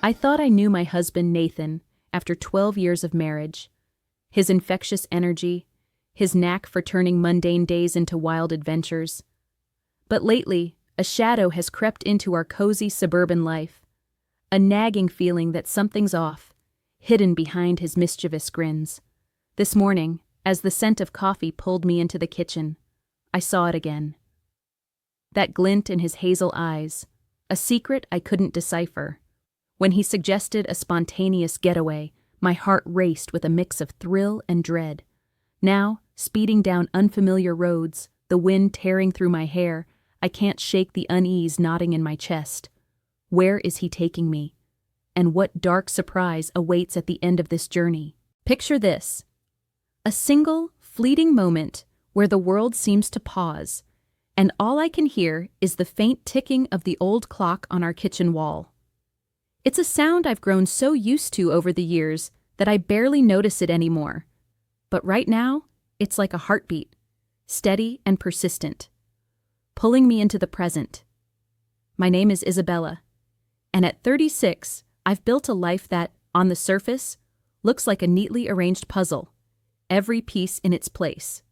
I thought I knew my husband Nathan after 12 years of marriage. His infectious energy, his knack for turning mundane days into wild adventures. But lately, a shadow has crept into our cozy suburban life. A nagging feeling that something's off, hidden behind his mischievous grins. This morning, as the scent of coffee pulled me into the kitchen, I saw it again. That glint in his hazel eyes, a secret I couldn't decipher. When he suggested a spontaneous getaway, my heart raced with a mix of thrill and dread. Now, speeding down unfamiliar roads, the wind tearing through my hair, I can't shake the unease knotting in my chest. Where is he taking me? And what dark surprise awaits at the end of this journey? Picture this. A single, fleeting moment where the world seems to pause, and all I can hear is the faint ticking of the old clock on our kitchen wall. It's a sound I've grown so used to over the years that I barely notice it anymore. But right now, it's like a heartbeat, steady and persistent, pulling me into the present. My name is Isabella, and at 36, I've built a life that, on the surface, looks like a neatly arranged puzzle, every piece in its place.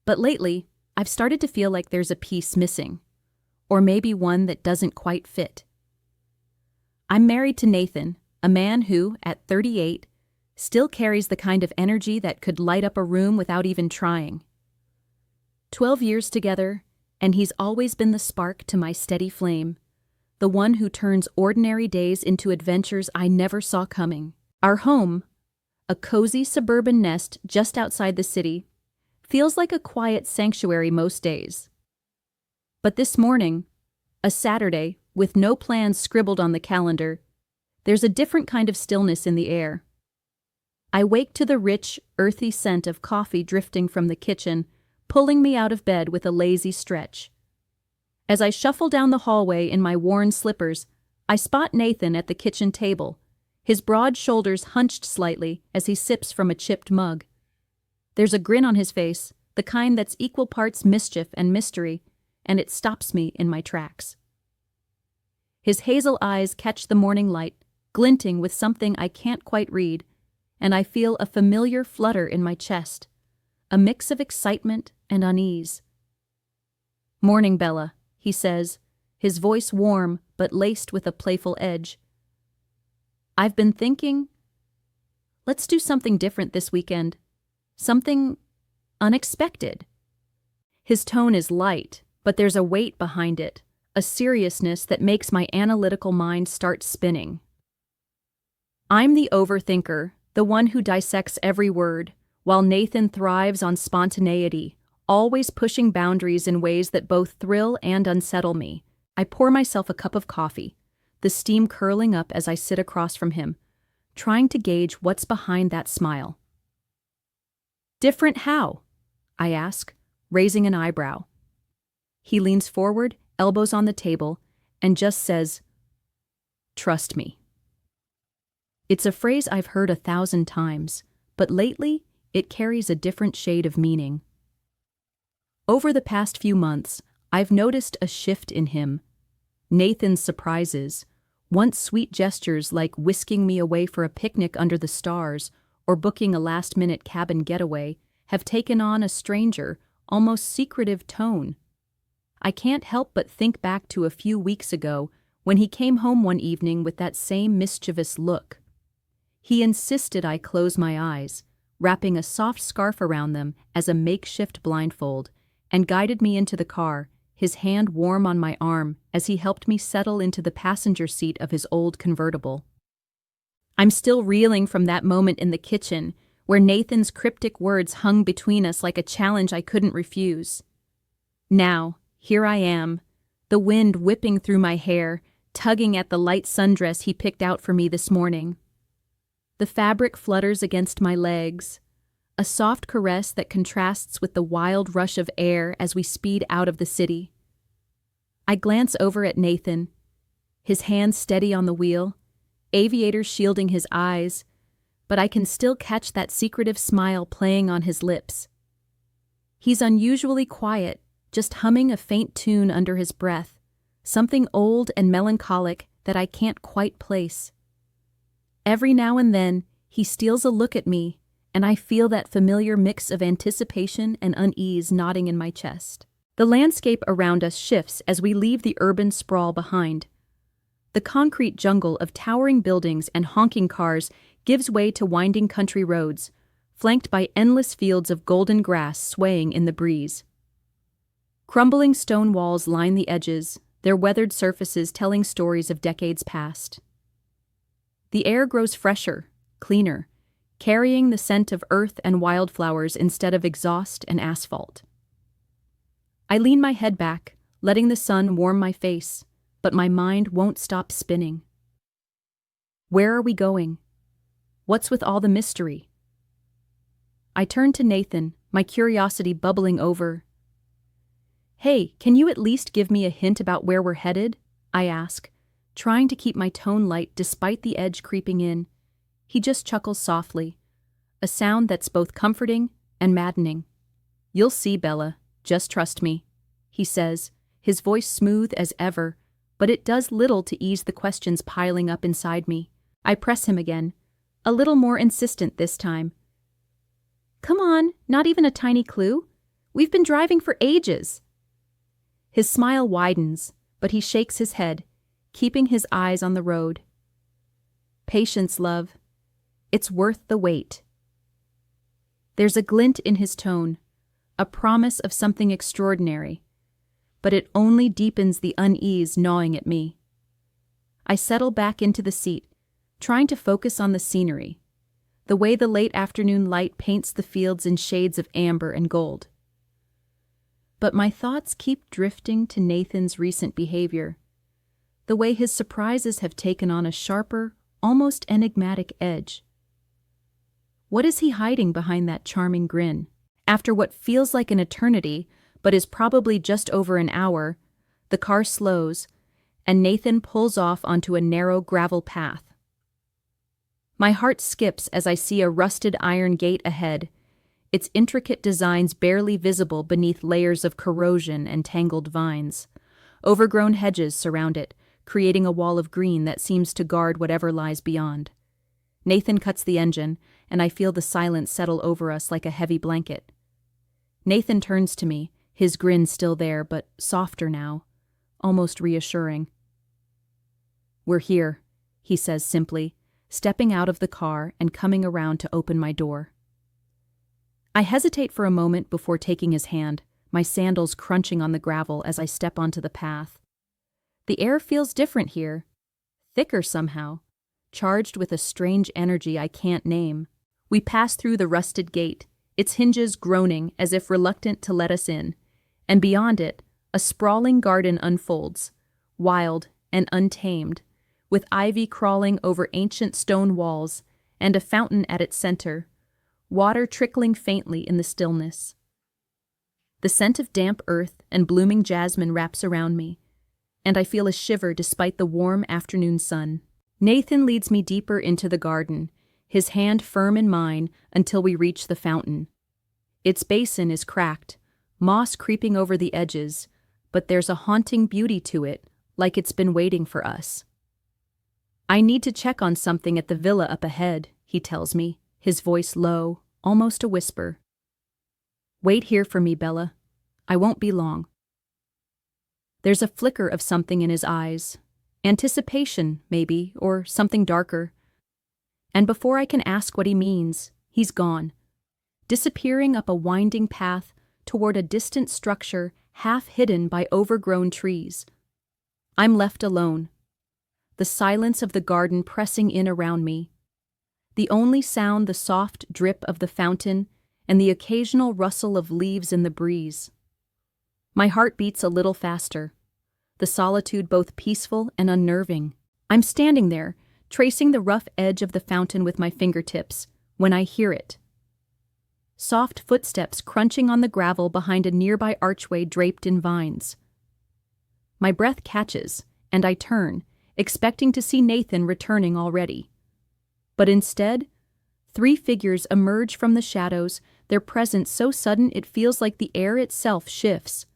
But lately, I've started to feel like there's a piece missing, or maybe one that doesn't quite fit. I'm married to Nathan, a man who, at 38, still carries the kind of energy that could light up a room without even trying. 12 years together, and he's always been the spark to my steady flame, the one who turns ordinary days into adventures I never saw coming. Our home, a cozy suburban nest just outside the city, feels like a quiet sanctuary most days. But this morning, a Saturday with no plans scribbled on the calendar, there's a different kind of stillness in the air. I wake to the rich, earthy scent of coffee drifting from the kitchen, pulling me out of bed with a lazy stretch. As I shuffle down the hallway in my worn slippers, I spot Nathan at the kitchen table, his broad shoulders hunched slightly as he sips from a chipped mug. There's a grin on his face, the kind that's equal parts mischief and mystery, and it stops me in my tracks. His hazel eyes catch the morning light, glinting with something I can't quite read, and I feel a familiar flutter in my chest, a mix of excitement and unease. "Morning, Bella," he says, his voice warm but laced with a playful edge. "I've been thinking, let's do something different this weekend. Something unexpected." His tone is light, but there's a weight behind it, a seriousness that makes my analytical mind start spinning. I'm the overthinker, the one who dissects every word, while Nathan thrives on spontaneity, always pushing boundaries in ways that both thrill and unsettle me. I pour myself a cup of coffee, the steam curling up as I sit across from him, trying to gauge what's behind that smile. "Different how?" I ask, raising an eyebrow. He leans forward, elbows on the table, and just says, "Trust me." It's a phrase I've heard 1,000 times, but lately it carries a different shade of meaning. Over the past few months, I've noticed a shift in him. Nathan's surprises, once sweet gestures like whisking me away for a picnic under the stars or booking a last-minute cabin getaway, have taken on a stranger, almost secretive tone. I can't help but think back to a few weeks ago when he came home one evening with that same mischievous look. He insisted I close my eyes, wrapping a soft scarf around them as a makeshift blindfold, and guided me into the car, his hand warm on my arm as he helped me settle into the passenger seat of his old convertible. I'm still reeling from that moment in the kitchen, where Nathan's cryptic words hung between us like a challenge I couldn't refuse. Now, here I am, the wind whipping through my hair, tugging at the light sundress he picked out for me this morning. The fabric flutters against my legs, a soft caress that contrasts with the wild rush of air as we speed out of the city. I glance over at Nathan, his hands steady on the wheel, aviators shielding his eyes, but I can still catch that secretive smile playing on his lips. He's unusually quiet, just humming a faint tune under his breath, something old and melancholic that I can't quite place. Every now and then, he steals a look at me, and I feel that familiar mix of anticipation and unease knotting in my chest. The landscape around us shifts as we leave the urban sprawl behind. The concrete jungle of towering buildings and honking cars gives way to winding country roads, flanked by endless fields of golden grass swaying in the breeze. Crumbling stone walls line the edges, their weathered surfaces telling stories of decades past. The air grows fresher, cleaner, carrying the scent of earth and wildflowers instead of exhaust and asphalt. I lean my head back, letting the sun warm my face, but my mind won't stop spinning. Where are we going? What's with all the mystery? I turn to Nathan, my curiosity bubbling over. Hey, can you at least give me a hint about where we're headed? I ask, trying to keep my tone light despite the edge creeping in. He just chuckles softly, a sound that's both comforting and maddening. You'll see, Bella, just trust me, he says, his voice smooth as ever, but it does little to ease the questions piling up inside me. I press him again, a little more insistent this time. Come on, not even a tiny clue? We've been driving for ages. His smile widens, but he shakes his head, keeping his eyes on the road. Patience, love. It's worth the wait. There's a glint in his tone, a promise of something extraordinary, but it only deepens the unease gnawing at me. I settle back into the seat, trying to focus on the scenery, the way the late afternoon light paints the fields in shades of amber and gold. But my thoughts keep drifting to Nathan's recent behavior, the way his surprises have taken on a sharper, almost enigmatic edge. What is he hiding behind that charming grin? After what feels like an eternity, but is probably just over an hour, the car slows, and Nathan pulls off onto a narrow gravel path. My heart skips as I see a rusted iron gate ahead, its intricate designs barely visible beneath layers of corrosion and tangled vines. Overgrown hedges surround it, creating a wall of green that seems to guard whatever lies beyond. Nathan cuts the engine, and I feel the silence settle over us like a heavy blanket. Nathan turns to me, his grin still there, but softer now, almost reassuring. We're here, he says simply, stepping out of the car and coming around to open my door. I hesitate for a moment before taking his hand, my sandals crunching on the gravel as I step onto the path. The air feels different here, thicker somehow, charged with a strange energy I can't name. We pass through the rusted gate, its hinges groaning as if reluctant to let us in, and beyond it, a sprawling garden unfolds, wild and untamed, with ivy crawling over ancient stone walls and a fountain at its center, water trickling faintly in the stillness. The scent of damp earth and blooming jasmine wraps around me, and I feel a shiver despite the warm afternoon sun. Nathan leads me deeper into the garden, his hand firm in mine until we reach the fountain. Its basin is cracked, moss creeping over the edges, but there's a haunting beauty to it, like it's been waiting for us. I need to check on something at the villa up ahead, he tells me, his voice low, almost a whisper. Wait here for me, Bella. I won't be long. There's a flicker of something in his eyes. Anticipation, maybe, or something darker. And before I can ask what he means, he's gone, disappearing up a winding path toward a distant structure half hidden by overgrown trees. I'm left alone, the silence of the garden pressing in around me. The only sound the soft drip of the fountain and the occasional rustle of leaves in the breeze. My heart beats a little faster, the solitude both peaceful and unnerving. I'm standing there, tracing the rough edge of the fountain with my fingertips, when I hear it. Soft footsteps crunching on the gravel behind a nearby archway draped in vines. My breath catches, and I turn, expecting to see Nathan returning already. But instead, 3 figures emerge from the shadows, their presence so sudden it feels like the air itself shifts.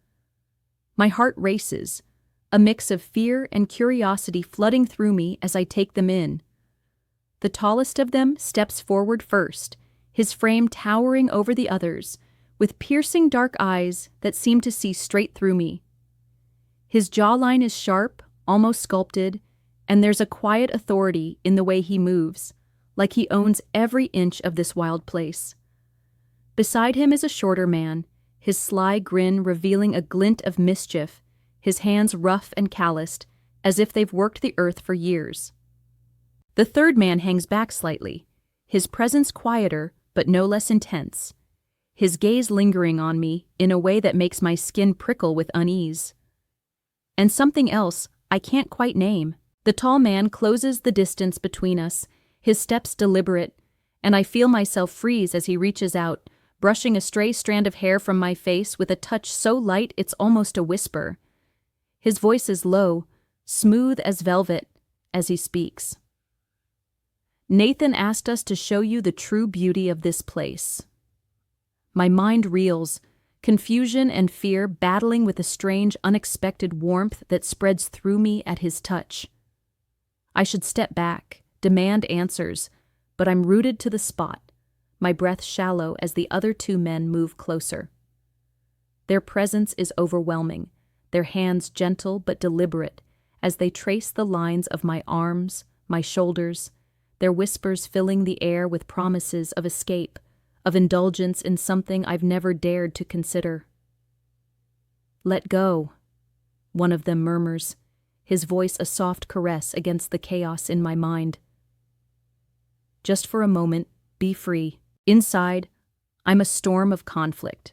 My heart races, a mix of fear and curiosity flooding through me as I take them in. The tallest of them steps forward first, his frame towering over the others, with piercing dark eyes that seem to see straight through me. His jawline is sharp, almost sculpted, and there's a quiet authority in the way he moves, like he owns every inch of this wild place. Beside him is a shorter man, his sly grin revealing a glint of mischief, his hands rough and calloused, as if they've worked the earth for years. The third man hangs back slightly, his presence quieter but no less intense, his gaze lingering on me in a way that makes my skin prickle with unease. And something else I can't quite name. The tall man closes the distance between us, his steps deliberate, and I feel myself freeze as he reaches out, brushing a stray strand of hair from my face with a touch so light it's almost a whisper. His voice is low, smooth as velvet, as he speaks. Nathan asked us to show you the true beauty of this place. My mind reels, confusion and fear battling with a strange, unexpected warmth that spreads through me at his touch. I should step back, demand answers, but I'm rooted to the spot, my breath shallow as the other two men move closer. Their presence is overwhelming, their hands gentle but deliberate as they trace the lines of my arms, my shoulders, their whispers filling the air with promises of escape, of indulgence in something I've never dared to consider. "Let go," one of them murmurs, his voice a soft caress against the chaos in my mind. Just for a moment, be free. Inside, I'm a storm of conflict.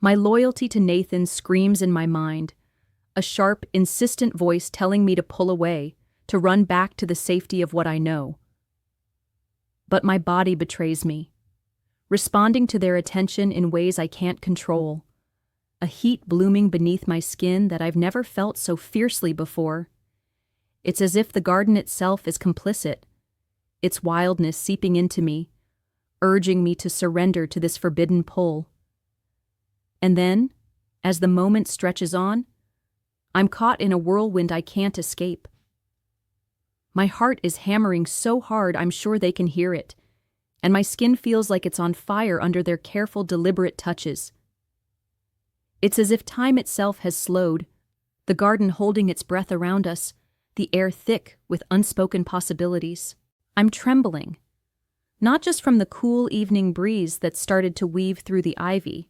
My loyalty to Nathan screams in my mind, a sharp, insistent voice telling me to pull away, to run back to the safety of what I know. But my body betrays me, responding to their attention in ways I can't control, a heat blooming beneath my skin that I've never felt so fiercely before. It's as if the garden itself is complicit, its wildness seeping into me, urging me to surrender to this forbidden pull. And then, as the moment stretches on, I'm caught in a whirlwind I can't escape. My heart is hammering so hard I'm sure they can hear it, and my skin feels like it's on fire under their careful, deliberate touches. It's as if time itself has slowed, the garden holding its breath around us, the air thick with unspoken possibilities. I'm trembling, not just from the cool evening breeze that started to weave through the ivy,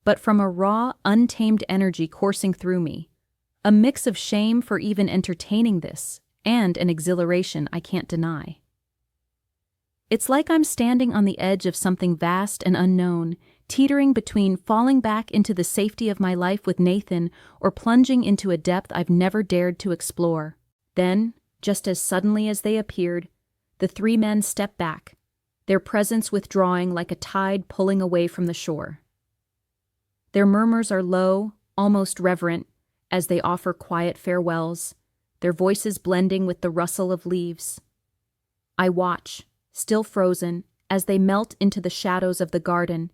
but from a raw, untamed energy coursing through me, a mix of shame for even entertaining this and an exhilaration I can't deny. It's like I'm standing on the edge of something vast and unknown, teetering between falling back into the safety of my life with Nathan or plunging into a depth I've never dared to explore. Then, just as suddenly as they appeared, the three men stepped back, their presence withdrawing like a tide pulling away from the shore. Their murmurs are low, almost reverent, as they offer quiet farewells, their voices blending with the rustle of leaves. I watch, still frozen, as they melt into the shadows of the garden,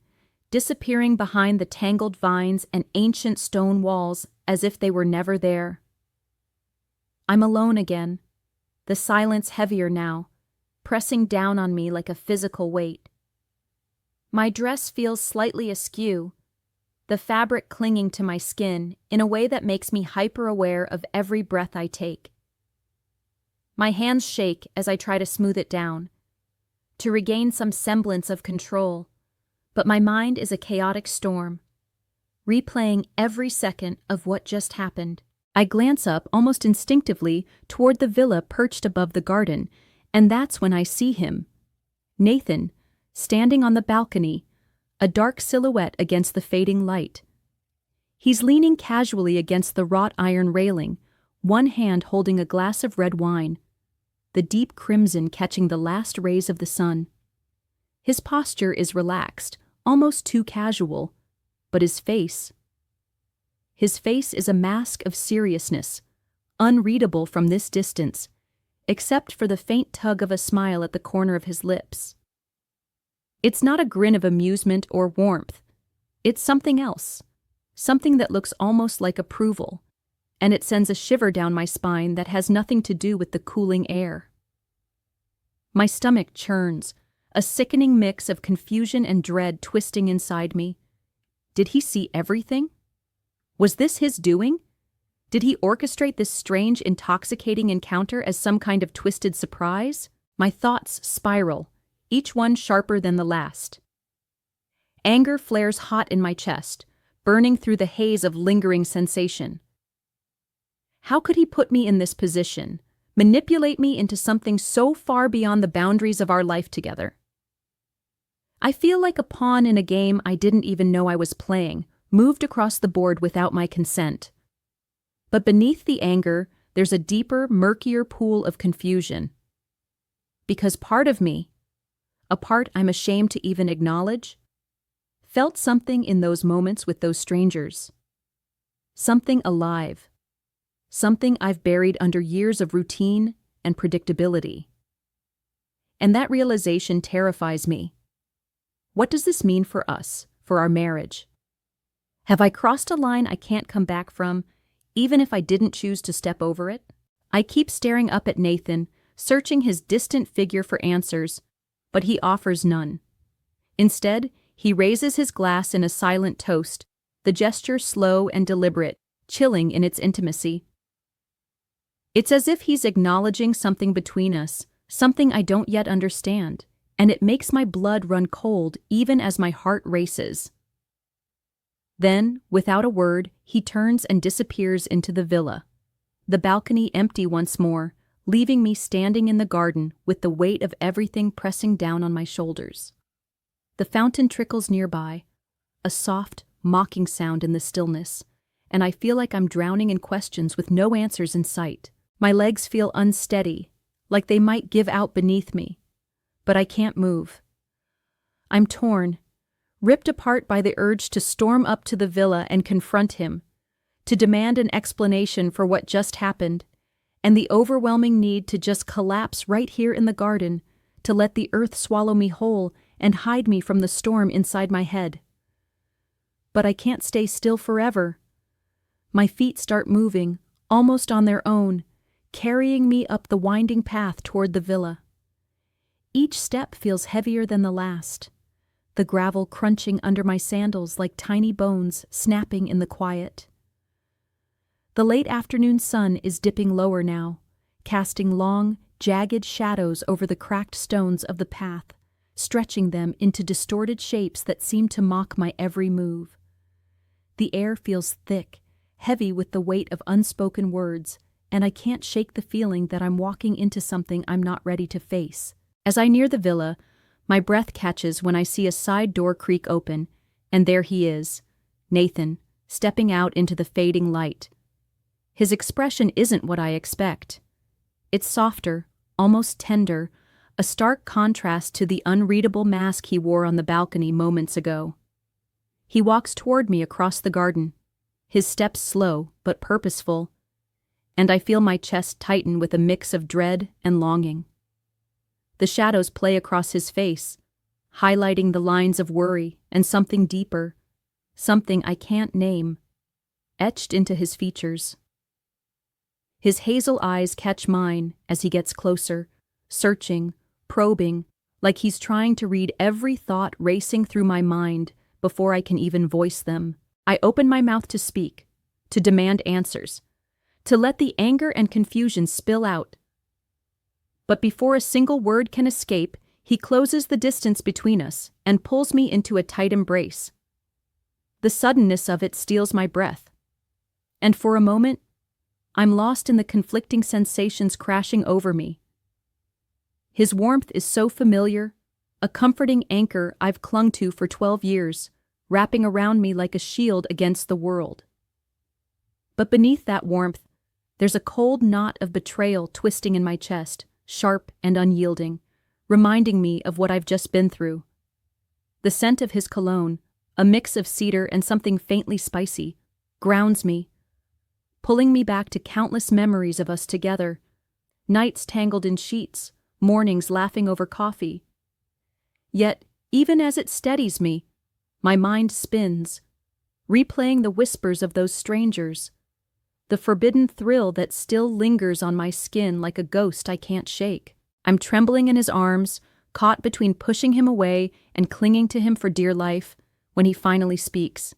disappearing behind the tangled vines and ancient stone walls as if they were never there. I'm alone again, the silence heavier now, pressing down on me like a physical weight. My dress feels slightly askew, the fabric clinging to my skin in a way that makes me hyper-aware of every breath I take. My hands shake as I try to smooth it down, to regain some semblance of control, but my mind is a chaotic storm, replaying every second of what just happened. I glance up almost instinctively toward the villa perched above the garden, and that's when I see him. Nathan, standing on the balcony, a dark silhouette against the fading light. He's leaning casually against the wrought iron railing, one hand holding a glass of red wine, the deep crimson catching the last rays of the sun. His posture is relaxed, almost too casual, but his face is a mask of seriousness, unreadable from this distance, except for the faint tug of a smile at the corner of his lips. It's not a grin of amusement or warmth. It's something else, something that looks almost like approval, and it sends a shiver down my spine that has nothing to do with the cooling air. My stomach churns, a sickening mix of confusion and dread twisting inside me. Did he see everything? Was this his doing? Did he orchestrate this strange, intoxicating encounter as some kind of twisted surprise? My thoughts spiral, each one sharper than the last. Anger flares hot in my chest, burning through the haze of lingering sensation. How could he put me in this position, manipulate me into something so far beyond the boundaries of our life together? I feel like a pawn in a game I didn't even know I was playing, moved across the board without my consent. But beneath the anger, there's a deeper, murkier pool of confusion. Because part of me, a part I'm ashamed to even acknowledge, felt something in those moments with those strangers. Something alive. Something I've buried under years of routine and predictability. And that realization terrifies me. What does this mean for us, for our marriage? Have I crossed a line I can't come back from, even if I didn't choose to step over it? I keep staring up at Nathan, searching his distant figure for answers, but he offers none. Instead, he raises his glass in a silent toast, the gesture slow and deliberate, chilling in its intimacy. It's as if he's acknowledging something between us, something I don't yet understand, and it makes my blood run cold even as my heart races. Then, without a word, he turns and disappears into the villa, the balcony empty once more, leaving me standing in the garden with the weight of everything pressing down on my shoulders. The fountain trickles nearby, a soft, mocking sound in the stillness, and I feel like I'm drowning in questions with no answers in sight. My legs feel unsteady, like they might give out beneath me, but I can't move. I'm torn, ripped apart by the urge to storm up to the villa and confront him, to demand an explanation for what just happened, and the overwhelming need to just collapse right here in the garden, to let the earth swallow me whole and hide me from the storm inside my head. But I can't stay still forever. My feet start moving, almost on their own, carrying me up the winding path toward the villa. Each step feels heavier than the last, the gravel crunching under my sandals like tiny bones snapping in the quiet. The late afternoon sun is dipping lower now, casting long, jagged shadows over the cracked stones of the path, stretching them into distorted shapes that seem to mock my every move. The air feels thick, heavy with the weight of unspoken words, and I can't shake the feeling that I'm walking into something I'm not ready to face. As I near the villa, my breath catches when I see a side door creak open, and there he is, Nathan, stepping out into the fading light. His expression isn't what I expect. It's softer, almost tender, a stark contrast to the unreadable mask he wore on the balcony moments ago. He walks toward me across the garden, his steps slow but purposeful, and I feel my chest tighten with a mix of dread and longing. The shadows play across his face, highlighting the lines of worry and something deeper, something I can't name, etched into his features. His hazel eyes catch mine as he gets closer, searching, probing, like he's trying to read every thought racing through my mind before I can even voice them. I open my mouth to speak, to demand answers, to let the anger and confusion spill out. But before a single word can escape, he closes the distance between us and pulls me into a tight embrace. The suddenness of it steals my breath, and for a moment, I'm lost in the conflicting sensations crashing over me. His warmth is so familiar, a comforting anchor I've clung to for 12 years, wrapping around me like a shield against the world. But beneath that warmth, there's a cold knot of betrayal twisting in my chest, sharp and unyielding, reminding me of what I've just been through. The scent of his cologne, a mix of cedar and something faintly spicy, grounds me, pulling me back to countless memories of us together, nights tangled in sheets, mornings laughing over coffee. Yet, even as it steadies me, my mind spins, replaying the whispers of those strangers, the forbidden thrill that still lingers on my skin like a ghost I can't shake. I'm trembling in his arms, caught between pushing him away and clinging to him for dear life, when he finally speaks.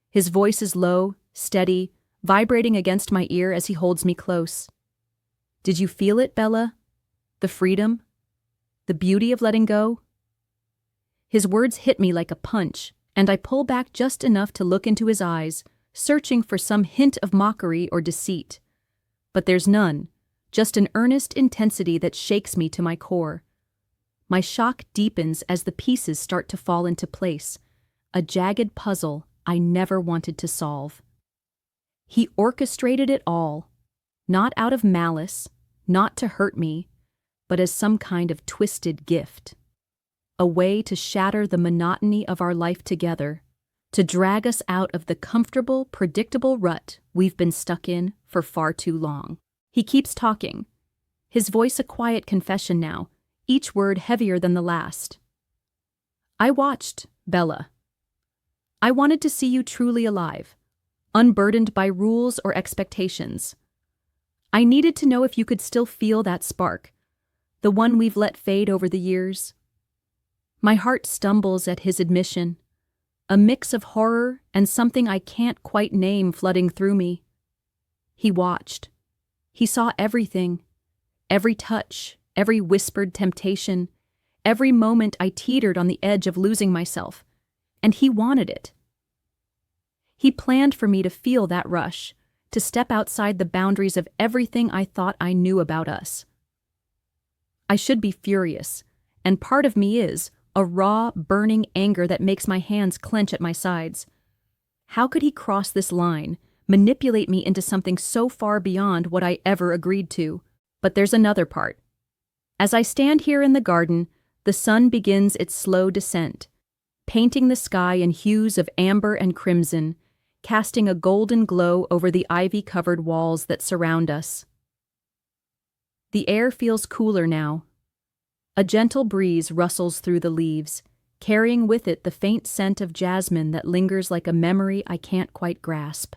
His voice is low, steady, vibrating against my ear as he holds me close. "Did you feel it, Bella? The freedom? The beauty of letting go?" His words hit me like a punch, and I pull back just enough to look into his eyes, searching for some hint of mockery or deceit. But there's none, just an earnest intensity that shakes me to my core. My shock deepens as the pieces start to fall into place, a jagged puzzle I never wanted to solve. He orchestrated it all, not out of malice, not to hurt me, but as some kind of twisted gift. A way to shatter the monotony of our life together, to drag us out of the comfortable, predictable rut we've been stuck in for far too long. He keeps talking, his voice a quiet confession now, each word heavier than the last. "I watched, Bella. I wanted to see you truly alive, unburdened by rules or expectations. I needed to know if you could still feel that spark, the one we've let fade over the years." My heart stumbles at his admission, a mix of horror and something I can't quite name flooding through me. He watched. He saw everything, every touch, every whispered temptation, every moment I teetered on the edge of losing myself, and he wanted it. He planned for me to feel that rush, to step outside the boundaries of everything I thought I knew about us. I should be furious, and part of me is a raw, burning anger that makes my hands clench at my sides. How could he cross this line, manipulate me into something so far beyond what I ever agreed to? But there's another part. As I stand here in the garden, the sun begins its slow descent, painting the sky in hues of amber and crimson, casting a golden glow over the ivy-covered walls that surround us. The air feels cooler now. A gentle breeze rustles through the leaves, carrying with it the faint scent of jasmine that lingers like a memory I can't quite grasp.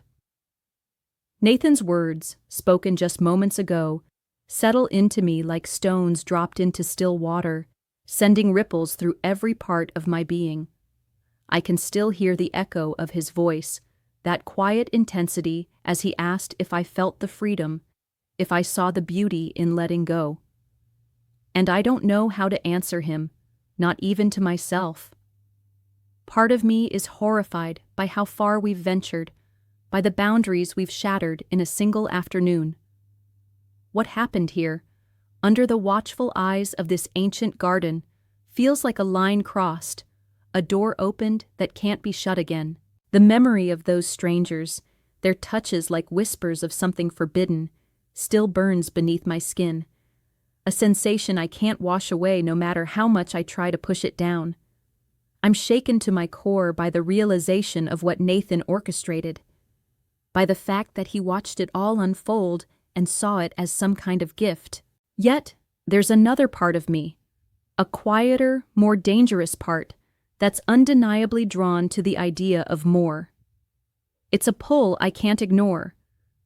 Nathan's words, spoken just moments ago, settle into me like stones dropped into still water, sending ripples through every part of my being. I can still hear the echo of his voice, that quiet intensity as he asked if I felt the freedom, if I saw the beauty in letting go. And I don't know how to answer him, not even to myself. Part of me is horrified by how far we've ventured, by the boundaries we've shattered in a single afternoon. What happened here, under the watchful eyes of this ancient garden, feels like a line crossed, a door opened that can't be shut again. The memory of those strangers, their touches like whispers of something forbidden, still burns beneath my skin. A sensation I can't wash away no matter how much I try to push it down. I'm shaken to my core by the realization of what Nathan orchestrated, by the fact that he watched it all unfold and saw it as some kind of gift. Yet, there's another part of me, a quieter, more dangerous part, that's undeniably drawn to the idea of more. It's a pull I can't ignore,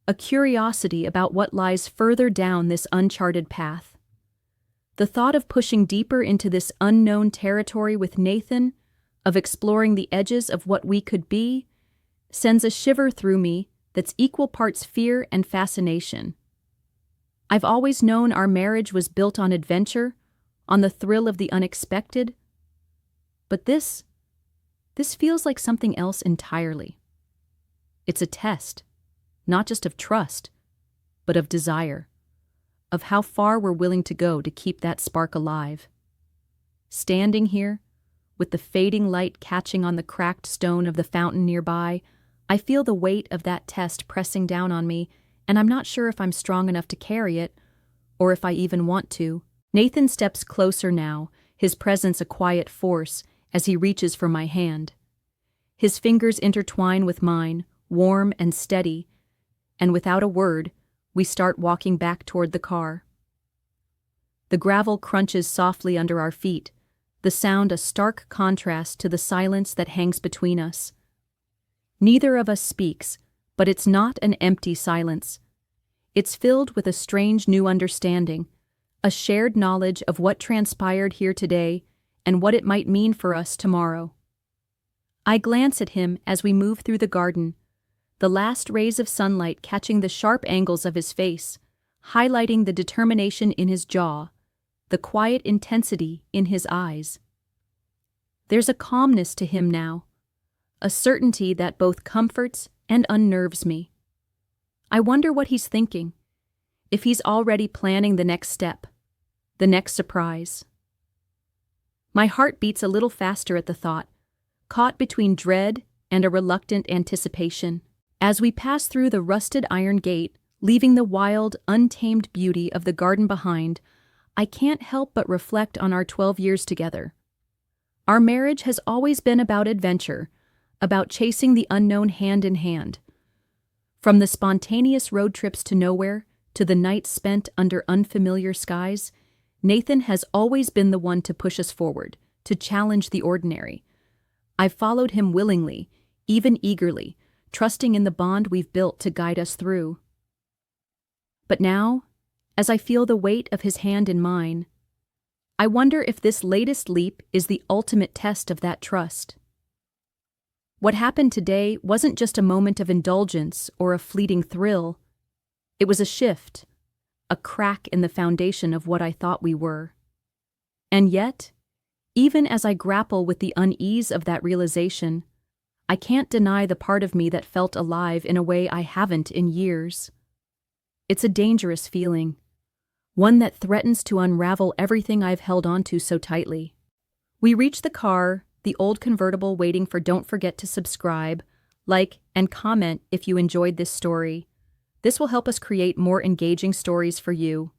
a curiosity about what lies further down this uncharted path. The thought of pushing deeper into this unknown territory with Nathan, of exploring the edges of what we could be, sends a shiver through me that's equal parts fear and fascination. I've always known our marriage was built on adventure, on the thrill of the unexpected, but this feels like something else entirely. It's a test, not just of trust, but of desire, of how far we're willing to go to keep that spark alive. Standing here, with the fading light catching on the cracked stone of the fountain nearby, I feel the weight of that test pressing down on me, and I'm not sure if I'm strong enough to carry it, or if I even want to. Nathan steps closer now, his presence a quiet force, as he reaches for my hand. His fingers intertwine with mine, warm and steady, and without a word, we start walking back toward the car. The gravel crunches softly under our feet, the sound a stark contrast to the silence that hangs between us. Neither of us speaks, but it's not an empty silence. It's filled with a strange new understanding, a shared knowledge of what transpired here today and what it might mean for us tomorrow. I glance at him as we move through the garden, the last rays of sunlight catching the sharp angles of his face, highlighting the determination in his jaw, the quiet intensity in his eyes. There's a calmness to him now, a certainty that both comforts and unnerves me. I wonder what he's thinking, if he's already planning the next step, the next surprise. My heart beats a little faster at the thought, caught between dread and a reluctant anticipation. As we pass through the rusted iron gate, leaving the wild, untamed beauty of the garden behind, I can't help but reflect on our 12 years together. Our marriage has always been about adventure, about chasing the unknown hand in hand. From the spontaneous road trips to nowhere, to the nights spent under unfamiliar skies, Nathan has always been the one to push us forward, to challenge the ordinary. I've followed him willingly, even eagerly, trusting in the bond we've built to guide us through. But now, as I feel the weight of his hand in mine, I wonder if this latest leap is the ultimate test of that trust. What happened today wasn't just a moment of indulgence or a fleeting thrill. It was a shift, a crack in the foundation of what I thought we were. And yet, even as I grapple with the unease of that realization, I can't deny the part of me that felt alive in a way I haven't in years. It's a dangerous feeling, one that threatens to unravel everything I've held onto so tightly. We reach the car, the old convertible waiting for don't forget to subscribe, like, and comment if you enjoyed this story. This will help us create more engaging stories for you.